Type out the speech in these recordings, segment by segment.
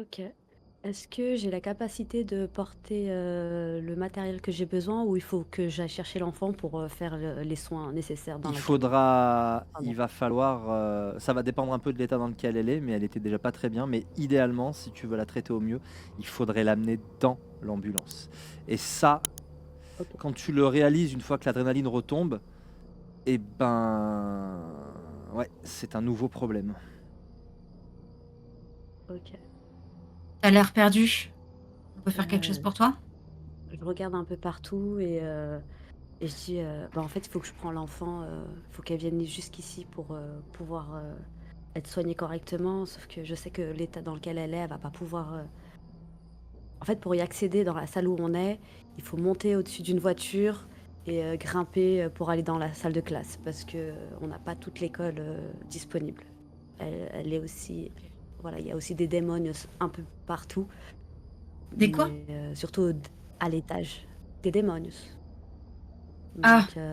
OK. Est-ce que j'ai la capacité de porter, le matériel que j'ai besoin ou il faut que j'aille chercher l'enfant pour, faire les soins nécessaires dans la cabine? Il Pardon. va falloir, ça va dépendre un peu de l'état dans lequel elle est, mais elle était déjà pas très bien. Mais idéalement, si tu veux la traiter au mieux, il faudrait l'amener dans l'ambulance. Et ça, OK, quand tu le réalises une fois que l'adrénaline retombe, et ben, ouais, c'est un nouveau problème. OK. Mmh. Mmh. Mmh. Tu l'air perdu. On peut faire quelque chose Heu, pour toi? je regarde un peu partout et je dis, «Bah, en fait, il faut que je prends l'enfant, il faut qu'elle vienne jusqu'ici pour, pouvoir, être soignée correctement». Sauf que je sais que l'état dans lequel elle va pas pouvoir, en fait, pour y accéder dans la salle où on est, il faut monter au-dessus d'une voiture et grimper, pour aller dans la salle de classe parce que on n'a pas toute l'école, disponible. Elle est aussi voilà, il y a aussi des démonios un peu partout, Des quoi? mais surtout à l'étage. Des démonios. Ah! Donc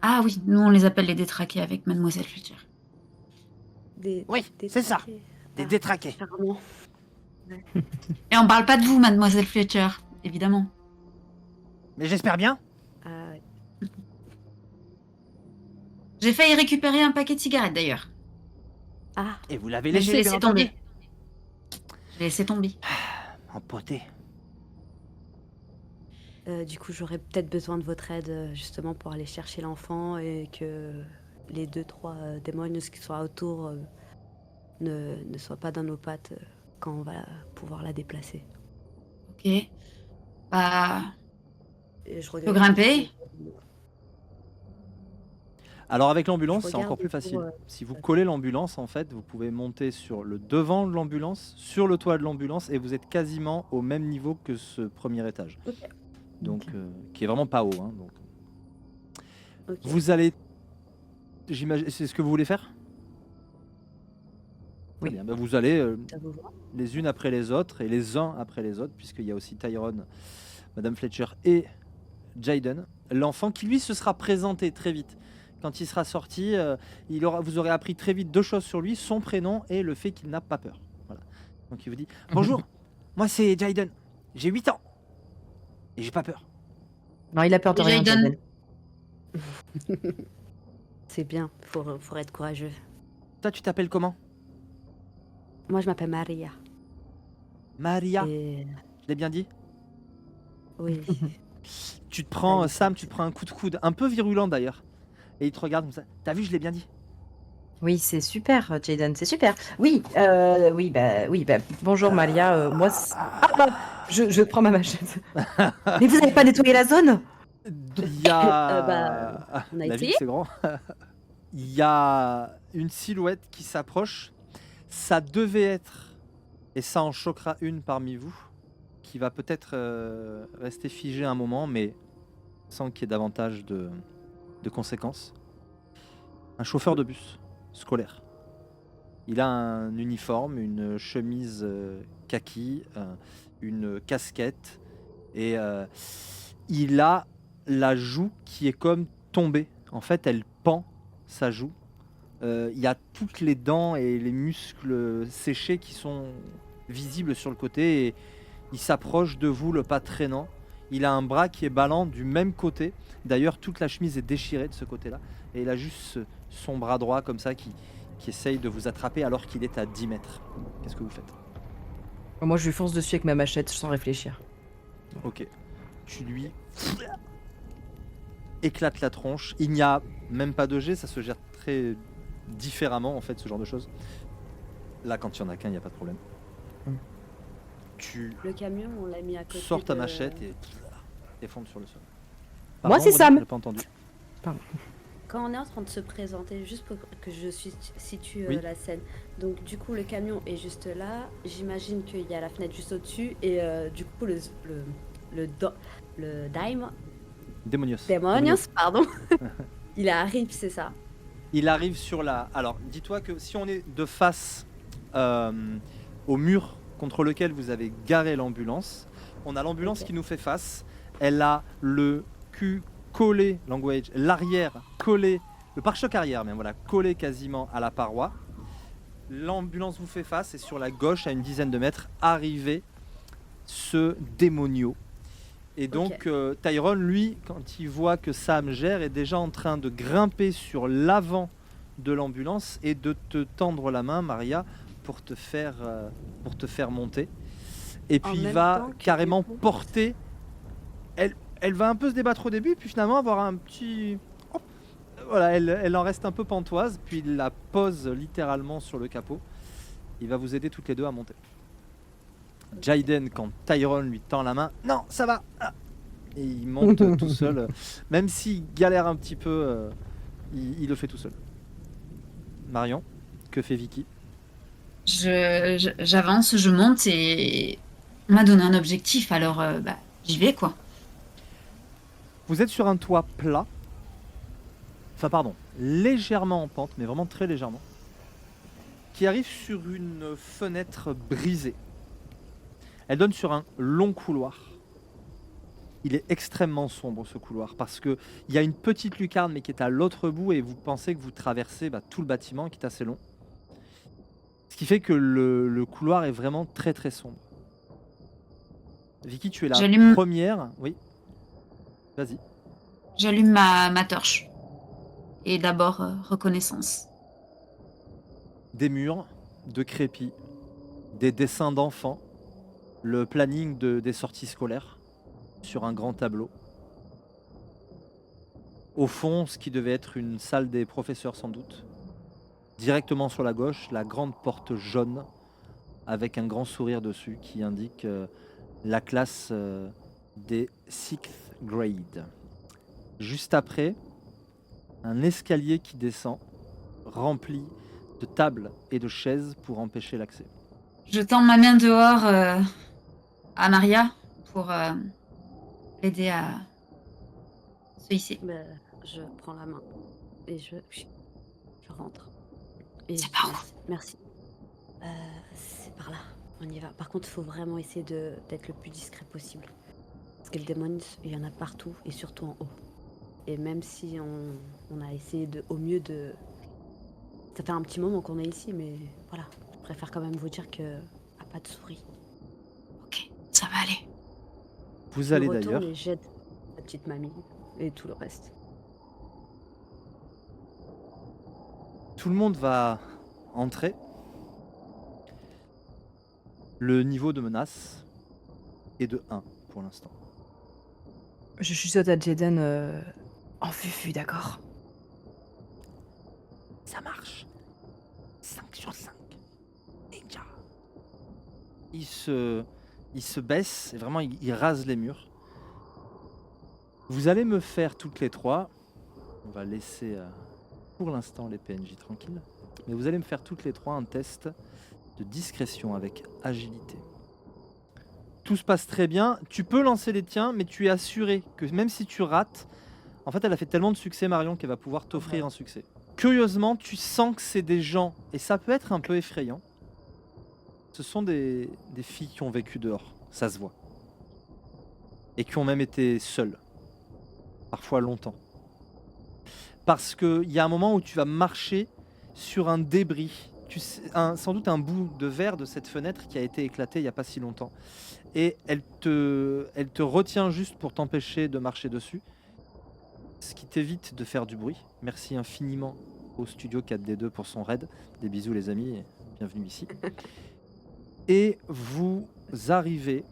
Ah oui, nous on les appelle les détraqués avec Mademoiselle Fletcher. des Oui, c'est ça, détraqués. des Ah, détraqués. charmant. Ouais. Et on parle pas de vous, Mademoiselle Fletcher, évidemment. Mais j'espère bien. Ah ouais. J'ai failli récupérer un paquet de cigarettes d'ailleurs, Ah! Et vous l'avez mais j'ai laissé, bien laissé entendu. tomber. J'ai laissé tomber. Empoté. Du coup, j'aurais peut-être besoin de votre aide, justement pour aller chercher l'enfant et que les deux trois démonios qui sont autour, ne soient pas dans nos pattes, quand on va pouvoir la déplacer. OK. Bah, Et je je peux regarde grimper. Alors avec je l'ambulance, c'est regarde encore du plus coup, facile. Si vous collez l'ambulance, en fait, vous pouvez monter sur le devant de l'ambulance, sur le toit de l'ambulance et vous êtes quasiment au même niveau que ce premier étage. OK, Donc, OK. qui est vraiment pas haut, hein, donc OK. vous allez j'imagine c'est ce que vous voulez faire? Très Oui. bien, bah, vous allez, Ça vous va? les unes après les autres et les uns après les autres, puisqu'il y a aussi Tyrone, Madame Fletcher et Jayden, l'enfant qui lui se sera présenté très vite. Quand il sera sorti, vous aurez appris très vite 2 choses sur lui, son prénom et le fait qu'il n'a pas peur. Voilà. Donc il vous dit: «Bonjour, moi c'est Jayden, j'ai 8 ans et j'ai pas peur». Non, il a peur de Et rien, Jayden? Jaden. C'est bien, faut être courageux. «Toi tu t'appelles comment?» Moi, je m'appelle Maria «Maria», et je l'ai bien dit? oui, Tu te ah, prends, il me Sam, semble que tu te c'est prends bien. un coup de coude, un peu virulent d'ailleurs et il te regarde comme ça: «Tu vu, je l'ai bien dit?» Oui, c'est super, Jaden, c'est super. Oui, oui, bah, bonjour Malia, moi c ah bah, je prends ma machette. Mais vous avez pas nettoyé la zone? Il y Bah, a on a la ville, essayé. c'est grand. Il y a une silhouette qui s'approche. Ça devait être, et ça en choquera une parmi vous, qui va peut-être, rester figée un moment, mais sans qu'il y ait davantage de conséquences. Un chauffeur Mmh. de bus scolaire. Il a un uniforme, une chemise, kaki, une casquette et il a la joue qui est comme tombée. En fait, elle pend, sa joue. Il y a toutes les dents et les muscles séchés qui sont visibles sur le côté et il s'approche de vous, le pas traînant. Il a un bras qui est ballant du même côté. D'ailleurs, toute la chemise est déchirée de ce côté-là et il a juste son bras droit comme ça qui essaye de vous attraper alors qu'il est à 10 mètres. Qu'est-ce que vous faites? Moi, je lui fonce dessus avec ma machette sans réfléchir. OK. Tu lui éclates la tronche. Il n'y a même pas de jet, ça se gère très différemment en fait, ce genre de choses. Là, quand il y en a qu'un, il y a pas de problème. Mmh. Tu Le camion, on l'a mis à côté sors ta de machette et effondre sur le sol. Moi, Pardon, c'est redis, Sam. j'ai pas entendu. Pardon. quand on est en train de se présenter, juste pour que je situe, Oui, la scène. Donc du coup, le camion est juste là. J'imagine qu'il y a la fenêtre juste au-dessus et du coup, le do le Démonios. Demonios, pardon, il arrive, c'est ça? Il arrive sur la. Alors, dis-toi que si on est de face euh, au mur contre lequel vous avez garé l'ambulance, on a l'ambulance OK. qui nous fait face. Elle a le cul collé, l'arrière collé, le pare-choc arrière, même voilà, collé quasiment à la paroi. L'ambulance vous fait face et sur la gauche, à une dizaine de mètres, arrivait ce démonio. Et donc, Tyrone, lui, quand il voit que Sam gère, est déjà en train de grimper sur l'avant de l'ambulance et de te tendre la main, Maria, pour te faire monter. Et puis il va carrément porter. Elle va un peu se débattre au début, puis finalement avoir un petit. Hop, voilà, elle en reste un peu pantoise, puis il la pose littéralement sur le capot. Il va vous aider toutes les deux à monter. Jaden, quand Tyrone lui tend la main, non, ça va. Et il monte tout seul, même s'il galère un petit peu, il le fait tout seul. Marion, que fait Vicky? J'avance, je monte et on m'a donné un objectif, alors j'y vais quoi. Vous êtes sur un toit plat, enfin pardon, légèrement en pente, mais vraiment très légèrement, qui arrive sur une fenêtre brisée. Elle donne sur un long couloir. Il est extrêmement sombre ce couloir parce qu'il y a une petite lucarne mais qui est à l'autre bout et vous pensez que vous traversez tout le bâtiment qui est assez long. Ce qui fait que le couloir est vraiment très très sombre. Vicky, tu es la première. Oui. Vas-y. J'allume ma torche. Et d'abord, reconnaissance. Des murs de crépi, des dessins d'enfants, le planning des sorties scolaires sur un grand tableau. Au fond, ce qui devait être une salle des professeurs sans doute. Directement sur la gauche, la grande porte jaune avec un grand sourire dessus qui indique la classe des 6th grade. Juste après, un escalier qui descend, rempli de tables et de chaises pour empêcher l'accès. Je tends ma main dehors à Maria pour l'aider à se hisser. Je prends la main et je rentre. Et c'est par où? Merci. C'est par là, on y va. Par contre, il faut vraiment essayer d'être le plus discret possible. Parce que le démon, il y en a partout et surtout en haut. Et même si on a essayé au mieux de... Ça fait un petit moment qu'on est ici, mais voilà. Je préfère quand même vous dire que pas de souris. Ok, ça va aller. Vous allez d'ailleurs... et j'aide la petite mamie et tout le reste. Tout le monde va entrer. Le niveau de menace est de 1 pour l'instant. Je chuchote à Jaden en fufu, d'accord. Ça marche. 5 sur 5. Ninja. Il se baisse et vraiment il rase les murs. Vous allez me faire toutes les trois. On va laisser pour l'instant les PNJ tranquilles. Mais vous allez me faire toutes les trois un test de discrétion avec agilité. Tout se passe très bien. Tu peux lancer les tiens, mais tu es assuré que même si tu rates, en fait, elle a fait tellement de succès, Marion, qu'elle va pouvoir t'offrir un succès. Curieusement, tu sens que c'est des gens, et ça peut être un peu effrayant. Ce sont des filles qui ont vécu dehors, ça se voit. Et qui ont même été seules. Parfois longtemps. Parce qu'il y a un moment où tu vas marcher sur un débris. Sans doute un bout de verre de cette fenêtre qui a été éclaté il n'y a pas si longtemps. Et elle te retient juste pour t'empêcher de marcher dessus. Ce qui t'évite de faire du bruit. Merci infiniment au studio 4D2 pour son raid. Des bisous les amis, et bienvenue ici. Et vous arrivez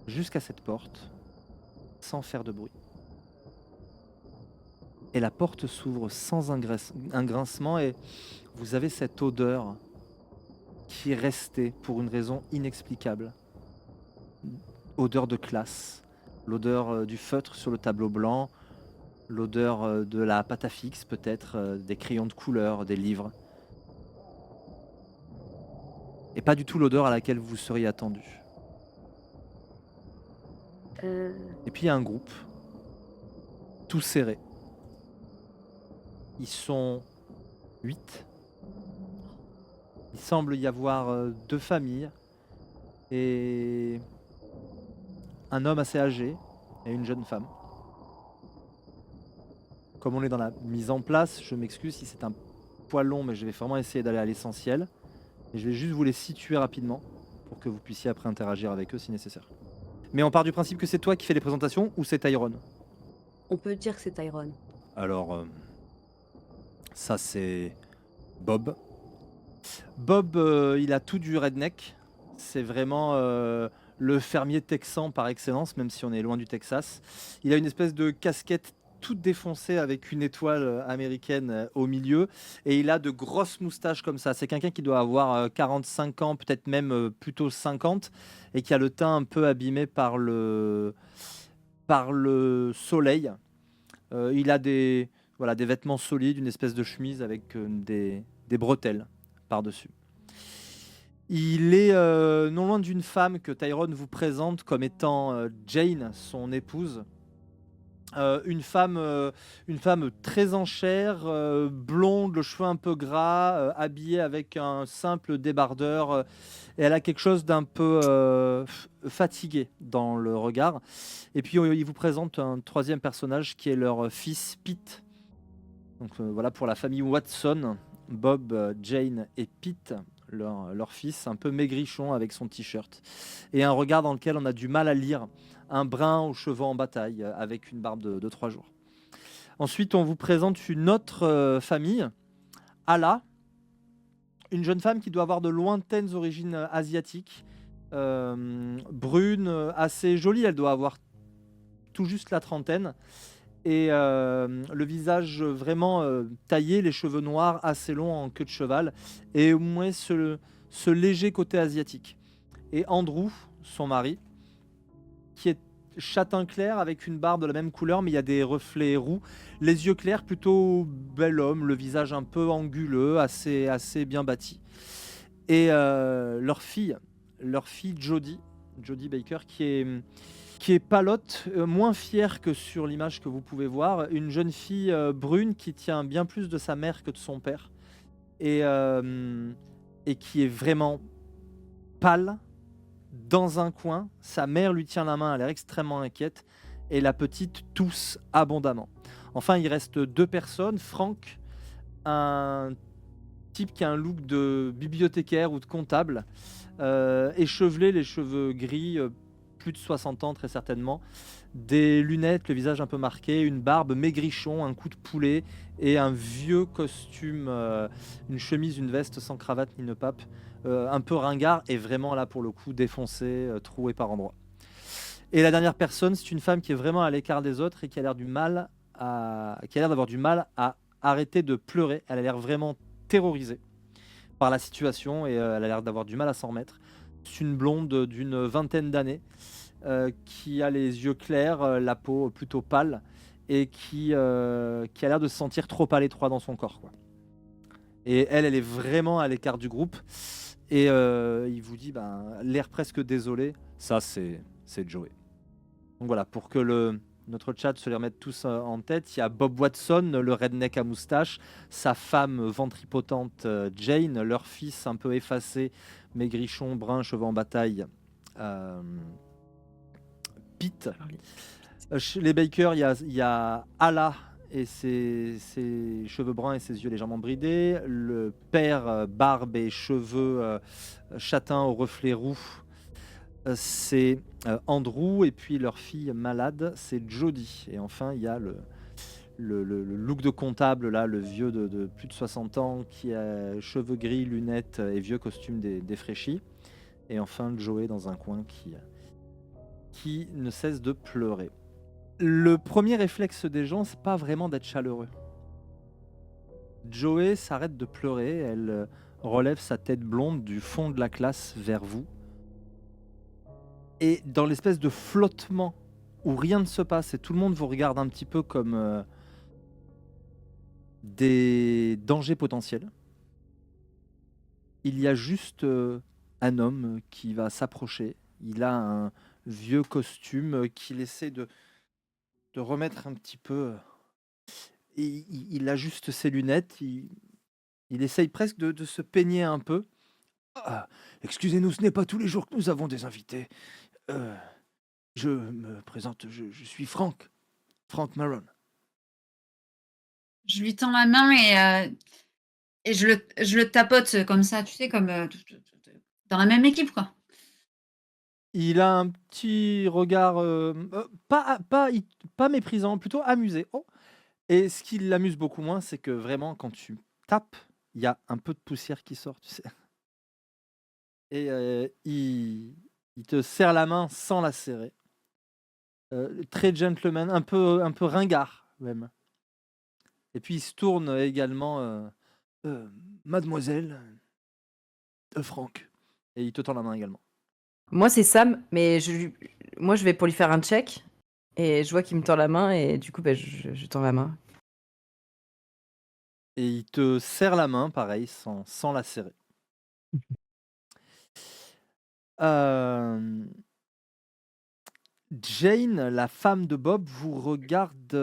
jusqu'à cette porte sans faire de bruit. Et la porte s'ouvre sans un grincement et vous avez cette odeur qui est restée pour une raison inexplicable. Odeur de classe, l'odeur du feutre sur le tableau blanc, l'odeur de la pâte à fixe peut-être, des crayons de couleur, des livres. Et pas du tout l'odeur à laquelle vous seriez attendu. Et puis il y a un groupe, tout serré. Ils sont 8. Il semble y avoir 2 familles et un homme assez âgé et une jeune femme. Comme on est dans la mise en place, je m'excuse si c'est un poil long, mais je vais vraiment essayer d'aller à l'essentiel. Et je vais juste vous les situer rapidement pour que vous puissiez après interagir avec eux si nécessaire. Mais on part du principe que c'est toi qui fais les présentations ou c'est Tyrone? On peut dire que c'est Tyrone. Alors, ça c'est Bob. Bob, il a tout du redneck. C'est vraiment le fermier texan par excellence, même si on est loin du Texas. Il a une espèce de casquette toute défoncée avec une étoile américaine au milieu. Et il a de grosses moustaches comme ça. C'est quelqu'un qui doit avoir 45 ans, peut-être même plutôt 50, et qui a le teint un peu abîmé par le soleil. Il a voilà, des vêtements solides, une espèce de chemise avec des bretelles par-dessus. Il est non loin d'une femme que Tyrone vous présente comme étant Jane, son épouse. Une femme très en chair, blonde, le cheveu un peu gras, habillée avec un simple débardeur. Et elle a quelque chose d'un peu fatigué dans le regard. Et puis il vous présente un troisième personnage qui est leur fils Pete. Donc voilà pour la famille Watson, Bob, Jane et Pete, leur fils, un peu maigrichon avec son t-shirt. Et un regard dans lequel on a du mal à lire, un brun aux cheveux en bataille, avec une barbe de 3 jours. Ensuite, on vous présente une autre famille, Ala, une jeune femme qui doit avoir de lointaines origines asiatiques, brune, assez jolie, elle doit avoir tout juste la trentaine. Et le visage vraiment taillé, les cheveux noirs assez longs en queue de cheval, et au moins ce léger côté asiatique. Et Andrew, son mari, qui est châtain clair avec une barbe de la même couleur, mais il y a des reflets roux, les yeux clairs, plutôt bel homme, le visage un peu anguleux, assez bien bâti. Et leur fille Jodie Baker, qui est palote, moins fière que sur l'image que vous pouvez voir. Une jeune fille brune qui tient bien plus de sa mère que de son père. Et qui est vraiment pâle, dans un coin. Sa mère lui tient la main, elle a l'air extrêmement inquiète. Et la petite tousse abondamment. Enfin, il reste 2 personnes. Frank, un type qui a un look de bibliothécaire ou de comptable. Échevelé, les cheveux gris, plus de 60 ans très certainement, des lunettes, le visage un peu marqué, une barbe, maigrichon, un cou de poulet et un vieux costume, une chemise, une veste sans cravate ni nœud pape, un peu ringard et vraiment là pour le coup défoncé, troué par endroits. Et la dernière personne, c'est une femme qui est vraiment à l'écart des autres et qui a l'air d'avoir du mal à arrêter de pleurer. Elle a l'air vraiment terrorisée par la situation et elle a l'air d'avoir du mal à s'en remettre. C'est une blonde d'une vingtaine d'années qui a les yeux clairs, la peau plutôt pâle et qui a l'air de se sentir trop à l'étroit dans son corps, quoi. Et elle est vraiment à l'écart du groupe et il vous dit, l'air presque désolé, ça c'est Joey. Donc voilà, pour que notre chat se les remette tous en tête, il y a Bob Watson, le redneck à moustache, sa femme ventripotente Jane, leur fils un peu effacé, maigrichon, brun, cheveux en bataille, Pete. Chez les Baker, il y a Ala et ses cheveux bruns et ses yeux légèrement bridés. Le père, barbe et cheveux châtains aux reflets roux, c'est Andrew. Et puis leur fille malade, c'est Jodie. Et enfin, il y a le look de comptable, là, le vieux de plus de 60 ans qui a cheveux gris, lunettes et vieux costume défraîchi. Et enfin, Joey dans un coin qui ne cesse de pleurer. Le premier réflexe des gens, c'est pas vraiment d'être chaleureux. Joey s'arrête de pleurer, elle relève sa tête blonde du fond de la classe vers vous. Et dans l'espèce de flottement où rien ne se passe et tout le monde vous regarde un petit peu comme des dangers potentiels, il y a juste un homme qui va s'approcher. Il a un vieux costume qu'il essaie de remettre un petit peu. Et il ajuste ses lunettes, il essaye presque de se peigner un peu. Ah, excusez-nous, ce n'est pas tous les jours que nous avons des invités. Je me présente, je suis Frank Maron. Je lui tends la main et Et je le tapote comme ça, tu sais, comme, dans la même équipe, quoi. Il a un petit regard, pas méprisant, plutôt amusé. «Oh!» Et ce qui l'amuse beaucoup moins, c'est que vraiment quand tu tapes, il y a un peu de poussière qui sort, tu sais? Et il te serre la main sans la serrer. Très gentleman, un peu ringard même. Et puis il se tourne également, «Mademoiselle, Franck» et il te tend la main également. Moi, c'est Sam, mais moi, je vais pour lui faire un check. Et je vois qu'il me tend la main, et du coup, bah, je tends la main. Et il te serre la main pareil, sans la serrer. Hem, Jane, la femme de Bob, vous regarde,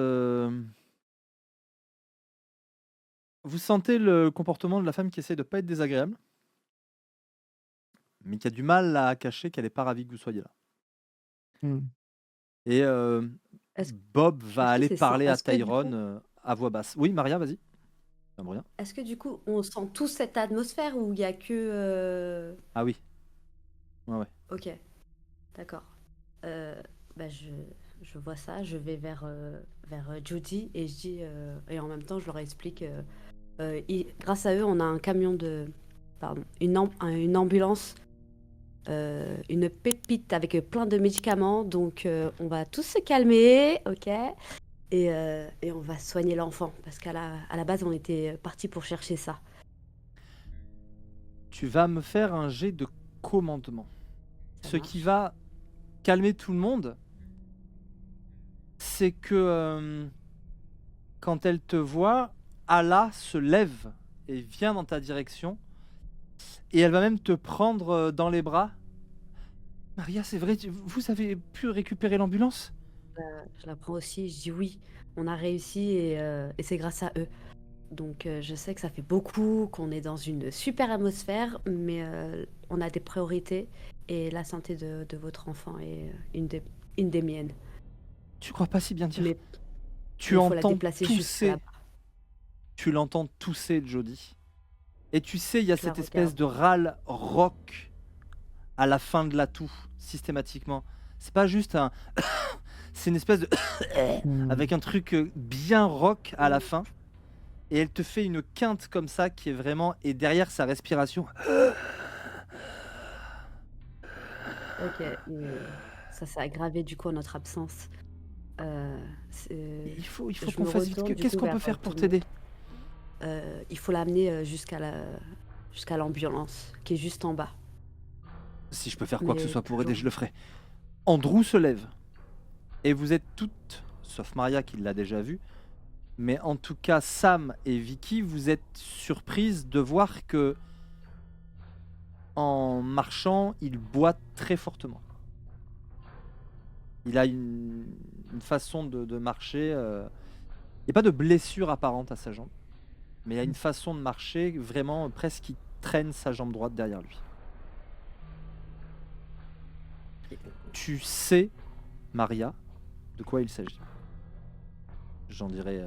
vous sentez le comportement de la femme qui essaie de pas être désagréable, mais qui a du mal à cacher qu'elle est pas ravie que vous soyez là. Mmh. Et Est-ce Bob va est-ce que aller c'est ça? parler à Est-ce que du Tyrone, coup à voix basse. Oui, Maria, vas-y. Ça me revient. est-ce que du coup, on sent tous cette atmosphère où il y a que, Ah oui. Ouais, ouais. OK, d'accord. Heu, bah, je vois ça, je vais vers Judy et je dis, et en même temps, je leur explique, grâce à eux, on a un camion de pardon, une ambulance, une pépite avec, plein de médicaments donc on va tous se calmer, OK? Et on va soigner l'enfant parce à la base, on était partis pour chercher ça. Tu vas me faire un jet de commandement. Ça Ce qui marche? va calmer tout le monde, c'est que, quand elle te voit, Allah se lève et vient dans ta direction et elle va même te prendre, dans les bras. «Maria, c'est vrai, vous avez pu récupérer l'ambulance?» Je la prends aussi, je dis: «Oui, on a réussi et c'est grâce à eux». Donc je sais que ça fait beaucoup, qu'on est dans une super atmosphère, mais on a des priorités et la santé de votre enfant est, une des miennes. Tu crois pas si bien dire. Mais Tu mais il faut la entends déplacer jusqu'à tousser, là-bas. tu l'entends tousser Jody et tu sais, il y a Je la cette espèce regarde. de râle rock à la fin de la toux, systématiquement. C'est pas juste un c'est une espèce de Mmh. avec un truc, bien rock à la Mmh. fin et elle te fait une quinte comme ça qui est vraiment et derrière sa respiration OK, mais ça s'est aggravé du coup en notre absence. C'est il faut je qu'on me fasse vite. retourne du Qu'est-ce coup qu'on vers, peut faire tout pour le monde. t'aider? Il faut l'amener, jusqu'à l'ambulance qui est juste en bas. Si je peux faire quoi que ce Mais soit pour aider, toujours je le ferai. Andrew se lève et vous êtes toutes, sauf Maria qui l'a déjà vu, mais en tout cas Sam et Vicky, vous êtes surprises de voir que en marchant, il boite très fortement. Il a une façon de marcher, il y a pas de blessure apparente à sa jambe, mais il a une façon de marcher vraiment presque qui traîne sa jambe droite derrière lui. Tu sais, Maria, de quoi il s'agit. J'en dirai,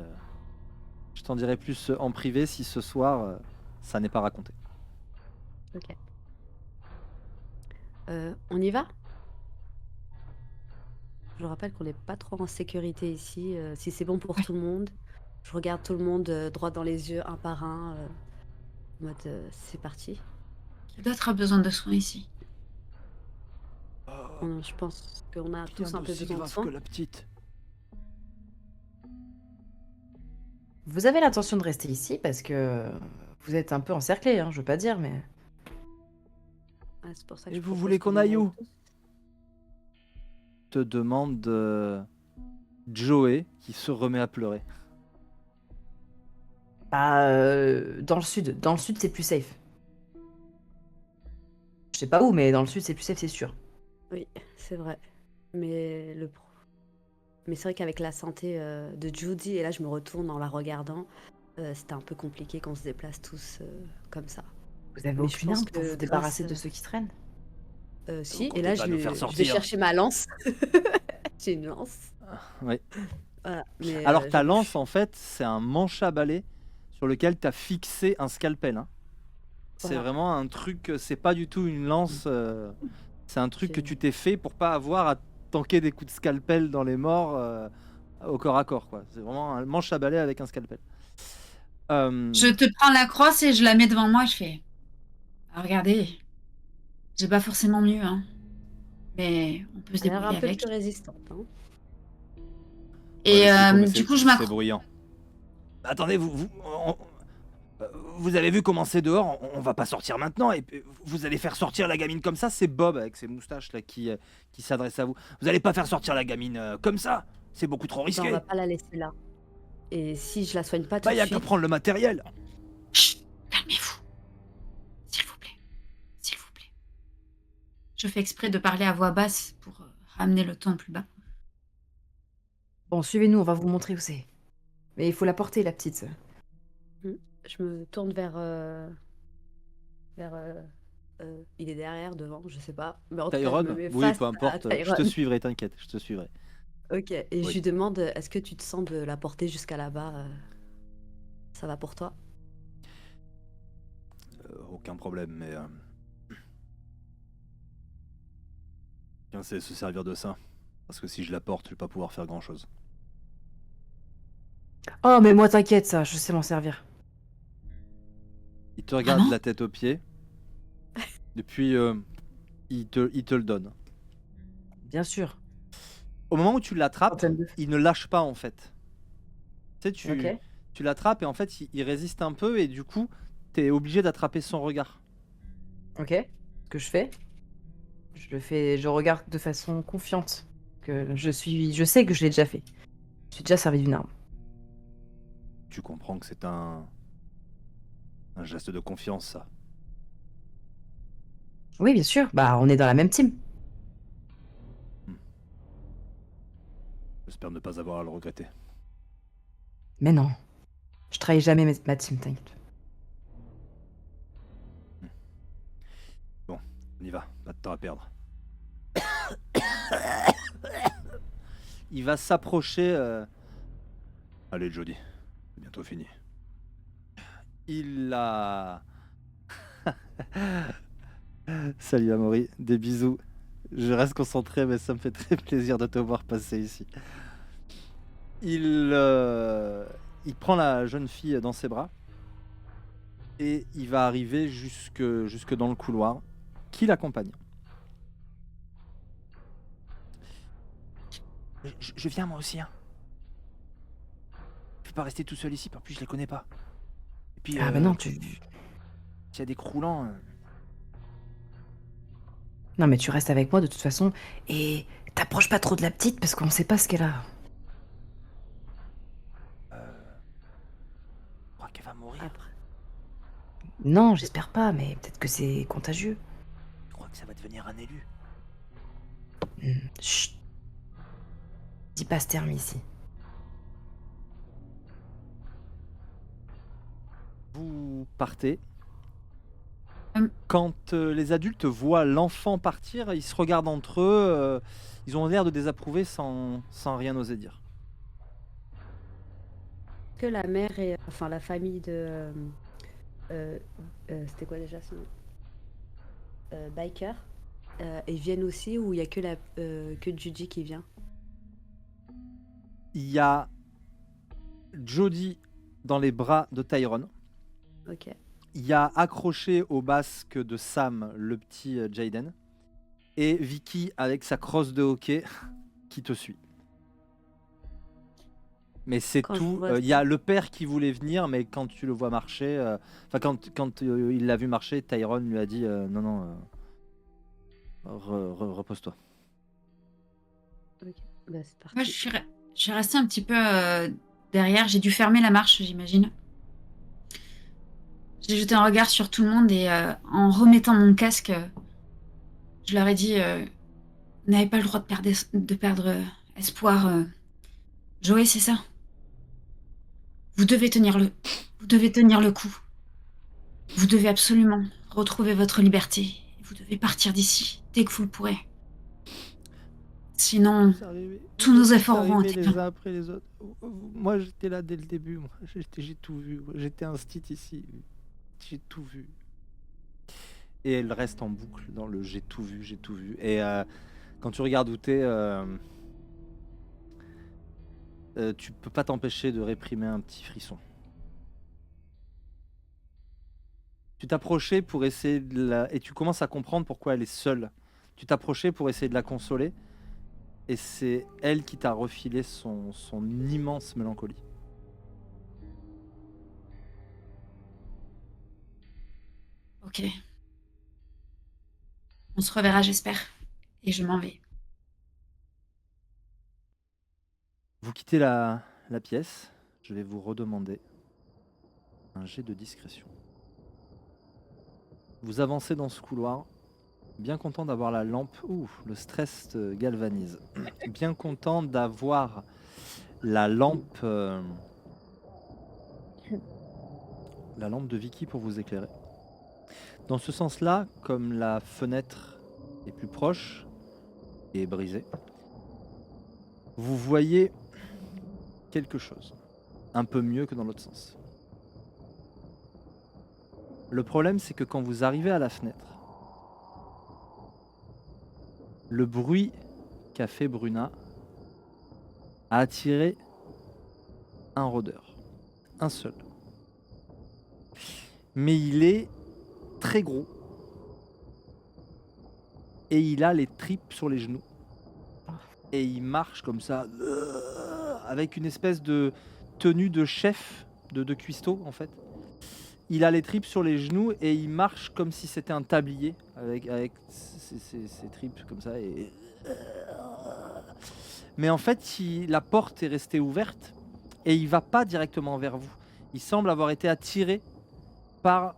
je t'en dirai plus, en privé si ce soir, ça n'est pas raconté. OK. On y va? Je rappelle qu'on n'est pas trop en sécurité ici, si c'est bon pour Ouais. tout le monde. Je regarde tout le monde, droit dans les yeux, un par un, en mode, «C'est parti». Qui d'autre a besoin de soins ici? Je pense qu'on a Rien tous un peu d'aussi besoin de grave que soins. la petite. Vous avez l'intention de rester ici parce que vous êtes un peu encerclés, hein, je veux pas dire, mais... Ouais, c'est pour ça que Et je vous propose voulez qu'on qu'on y aille aille où? tous. Te demande, Joey qui se remet à pleurer. Bah, dans le sud. Dans le sud, c'est plus safe. Je sais pas où, mais dans le sud, c'est plus safe, c'est sûr. Oui, c'est vrai. Mais le pro mais c'est vrai qu'avec la santé, de Judy et là je me retourne en la regardant, c'était un peu compliqué qu'on se déplace tous, comme ça. Vous avez Mais je aucune pense arme pour que vous débarrasser de ceux qui traînent? si et Comptez là pas nous faire je vais sortir. chercher ma lance. J'ai une lance, Oui. voilà, mais Alors ta j'avoue lance en fait, c'est un manche à balai. sur lequel tu as fixé un scalpel. Hein. C'est Voilà. vraiment un truc, c'est pas du tout une lance, c'est un truc que C'est tu t'es fait pour pas avoir à tanker des coups de scalpel dans les morts au corps à corps. Quoi. C'est vraiment un manche à balai avec un scalpel. Je te prends la crosse et je la mets devant moi. Je fais, ah, regardez, j'ai pas forcément mieux, hein. Mais on peut se elle a l'air un débrouiller peu avec. plus résistante. Hein. Et Ouais, mais c'est con, mais du coup, je c'est m'accroche. bruyant. Attendez, vous avez vu comment c'est dehors, on va pas sortir maintenant, et puis vous allez faire sortir la gamine comme ça. C'est Bob avec ses moustaches là qui s'adresse à vous. Vous allez pas faire sortir la gamine comme ça, c'est beaucoup trop Ben, on risqué. va pas la laisser là. Et si je la soigne pas tout Bah de y a qu'à suite, prendre le matériel. Chut, calmez-vous. S'il vous plaît. S'il vous plaît. Je fais exprès de parler à voix basse pour ramener le ton plus bas. Bon, suivez-nous, on va vous montrer où c'est. Mais il faut la porter, la petite. je me tourne vers. Il est derrière, devant, je sais pas. Mais en tout cas, je Tyrone, me mets oui, face peu à importe, je te Tyrone. suivrai, t'inquiète, je te suivrai. Ok, et je Oui. lui demande, est-ce que tu te sens de la porter jusqu'à là-bas ça va pour toi? Aucun problème, mais quelqu'un sait se servir de ça. Parce que si je la porte, je vais pas pouvoir faire grand chose. Oh, mais moi, t'inquiète, ça, je sais m'en servir. Il te regarde Vraiment de la tête aux pieds, et puis il te le donne. Bien sûr. Au moment où tu l'attrapes, Centaine de- il ne lâche pas en fait. Tu sais, Ok. tu l'attrapes et en fait, il résiste un peu et du coup, tu es obligé d'attraper son regard. Ok. Ce que je fais, je regarde de façon confiante. Je sais que je l'ai déjà fait. Je suis déjà servi d'une arme. Tu comprends que c'est un geste de confiance, ça. Oui, bien sûr. Bah, on est dans la même team. J'espère ne pas avoir à le regretter. Mais non. Je trahis jamais ma team, t'inquiète. Bon, on y va, pas de temps à perdre. Il va s'approcher. Allez, Jody, c'est bientôt fini. Il a. Salut Amaury, des bisous. Je reste concentré, mais ça me fait très plaisir de te voir passer ici. Il prend la jeune fille dans ses bras et il va arriver jusque dans le couloir qui l'accompagne. Je viens moi aussi. Hein. Je vais pas rester tout seul ici, en plus je les connais pas. Et puis, Ah bah non, s'il y a des croulants... Non, mais tu restes avec moi de toute façon. Et t'approches pas trop de la petite parce qu'on sait pas ce qu'elle a. Je crois qu'elle va mourir. Après. Non, j'espère pas, mais peut-être que c'est contagieux. Je crois que ça va devenir un élu. Chut. Dis pas ce terme ici. Vous partez. Hum. Quand les adultes voient l'enfant partir, ils se regardent entre eux. Ils ont l'air de désapprouver sans rien oser dire. Que la mère et enfin la famille de c'était quoi déjà son nom Biker, ils viennent aussi ou il y a que Judy qui vient? Il y a Jody dans les bras de Tyrone. Ok. Il y a accroché au basque de Sam le petit Jaden. Et Vicky avec sa crosse de hockey qui te suit. Mais c'est Quand je tout. vois Il y a ça. le père qui voulait venir, mais quand tu le vois marcher, quand il l'a vu marcher, Tyrone lui a dit non, repose-toi. Ok. Bah, c'est parti. Moi, je suis restée un petit peu derrière. J'ai dû fermer la marche, j'imagine. J'ai jeté un regard sur tout le monde et en remettant mon casque, je leur ai dit vous n'avez pas le droit de perdre espoir. Joey, c'est ça. Vous devez tenir le coup. Vous devez absolument retrouver votre liberté. Vous devez partir d'ici dès que vous le pourrez. Sinon, C'est arrivé. tous nos C'est efforts auront arrivé été les vains. uns après les autres. Moi, j'étais là dès le début. Moi. J'ai tout vu. J'étais un stit ici. J'ai tout vu. Et elle reste en boucle dans le j'ai tout vu, j'ai tout vu. Et quand tu regardes où t'es, tu peux pas t'empêcher de réprimer un petit frisson. Tu t'approchais pour essayer de la... Et tu commences à comprendre pourquoi elle est seule. Tu t'approchais pour essayer de la consoler. Et c'est elle qui t'a refilé son immense mélancolie. Ok. On se reverra, j'espère. Et je m'en vais. Vous quittez la pièce. Je vais vous redemander un jet de discrétion. Vous avancez dans ce couloir. Bien content d'avoir la lampe. Ouh, le stress te galvanise. Bien content d'avoir la lampe de Vicky pour vous éclairer. Dans ce sens-là, comme la fenêtre est plus proche et est brisée, vous voyez quelque chose. Un peu mieux que dans l'autre sens. Le problème, c'est que quand vous arrivez à la fenêtre, le bruit qu'a fait Bruna a attiré un rôdeur. Un seul. Mais il est très gros. Et il a les tripes sur les genoux. Et il marche comme ça, avec une espèce de tenue de chef, de cuistot en fait. Il a les tripes sur les genoux et il marche comme si c'était un tablier, avec ses tripes comme ça. Mais en fait, la porte est restée ouverte et il va pas directement vers vous. Il semble avoir été attiré par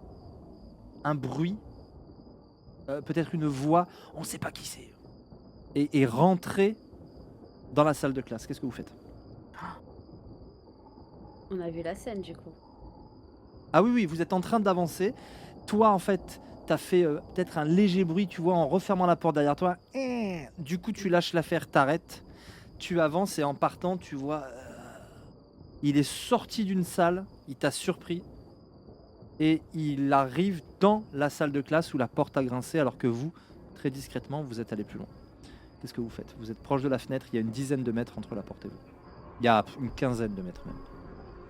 un bruit, peut-être une voix, on ne sait pas qui c'est, et rentré dans la salle de classe. Qu'est-ce que vous faites? On a vu la scène du coup. Ah oui, vous êtes en train d'avancer. Toi, en fait, t'as fait peut-être un léger bruit, tu vois, en refermant la porte derrière toi. Du coup, tu lâches l'affaire, t'arrêtes. Tu avances et en partant, tu vois... il est sorti d'une salle, il t'a surpris. Et il arrive dans la salle de classe où la porte a grincé, alors que vous, très discrètement, vous êtes allé plus loin. Qu'est-ce que vous faites? Vous êtes proche de la fenêtre, il y a une dizaine de mètres entre la porte et vous. Il y a une quinzaine de mètres même.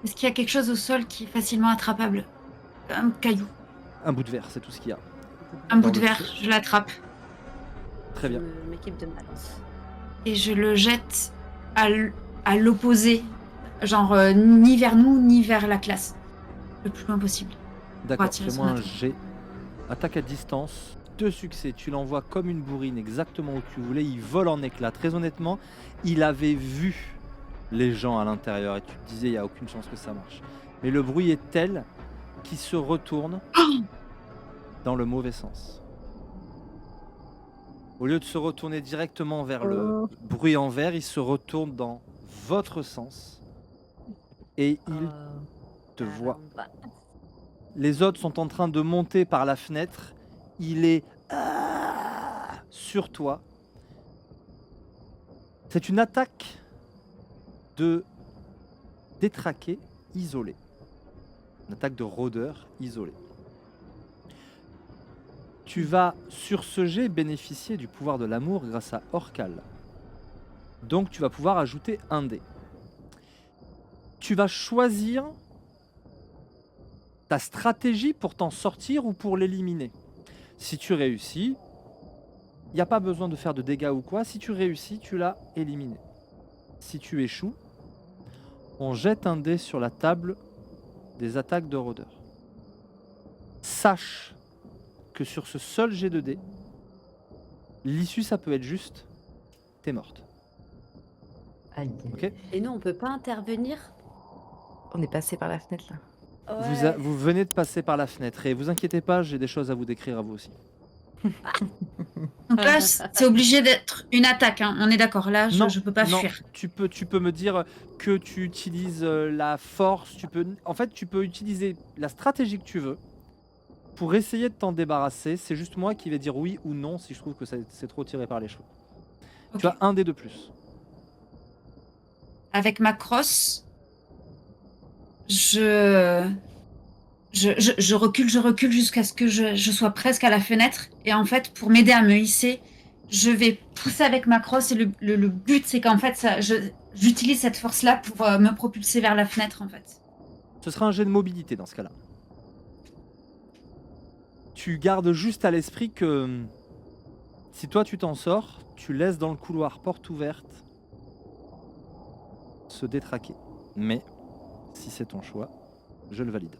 Est-ce qu'il y a quelque chose au sol qui est facilement attrapable? Un caillou. Un bout de verre, c'est tout ce qu'il y a. Un bout Dans de le verre, trou. je l'attrape. Très bien. Je m'équipe de ma lance. Et je le jette à l'opposé. Genre, ni vers nous, ni vers la classe. Le plus loin possible. D'accord, attirer son fais-moi un attention. jet. Attaque à distance. 2 succès. Tu l'envoies comme une bourrine exactement où tu voulais. Il vole en éclats. Très honnêtement, il avait vu les gens à l'intérieur et tu te disais il n'y a aucune chance que ça marche. Mais le bruit est tel qu'il se retourne dans le mauvais sens. Au lieu de se retourner directement vers le bruit en vert, il se retourne dans votre sens et il te voit. Les autres sont en train de monter par la fenêtre. Il est sur toi. C'est une attaque de détraqué isolé. Une attaque de rôdeur isolé. Tu vas, sur ce jet, bénéficier du pouvoir de l'amour grâce à Orcal. Donc tu vas pouvoir ajouter un dé. Tu vas choisir ta stratégie pour t'en sortir ou pour l'éliminer. Si tu réussis, il n'y a pas besoin de faire de dégâts ou quoi. Si tu réussis, tu l'as éliminé. Si tu échoues, on jette un dé sur la table des attaques de rôdeur. Sache que sur ce seul jet de dés, l'issue, ça peut être juste, t'es morte. Aïe. Ok. Et nous, on peut pas intervenir. On est passé par la fenêtre là. Ouais. Vous venez de passer par la fenêtre et vous inquiétez pas, j'ai des choses à vous décrire à vous aussi. Donc là, c'est obligé d'être une attaque, hein. On est d'accord. Là, je peux pas fuir. Tu peux me dire que tu utilises la force, en fait, tu peux utiliser la stratégie que tu veux pour essayer de t'en débarrasser. C'est juste moi qui vais dire oui ou non si je trouve que c'est trop tiré par les cheveux. Ok. Tu as un dé de plus. Avec ma crosse, je recule jusqu'à ce que je sois presque à la fenêtre. Et en fait, pour m'aider à me hisser, je vais pousser avec ma crosse. Et le but, c'est qu'en fait, j'utilise cette force-là pour me propulser vers la fenêtre, en fait. Ce sera un jet de mobilité dans ce cas-là. Tu gardes juste à l'esprit que si toi tu t'en sors, tu laisses dans le couloir porte ouverte se détraquer. Mais si c'est ton choix, je le valide.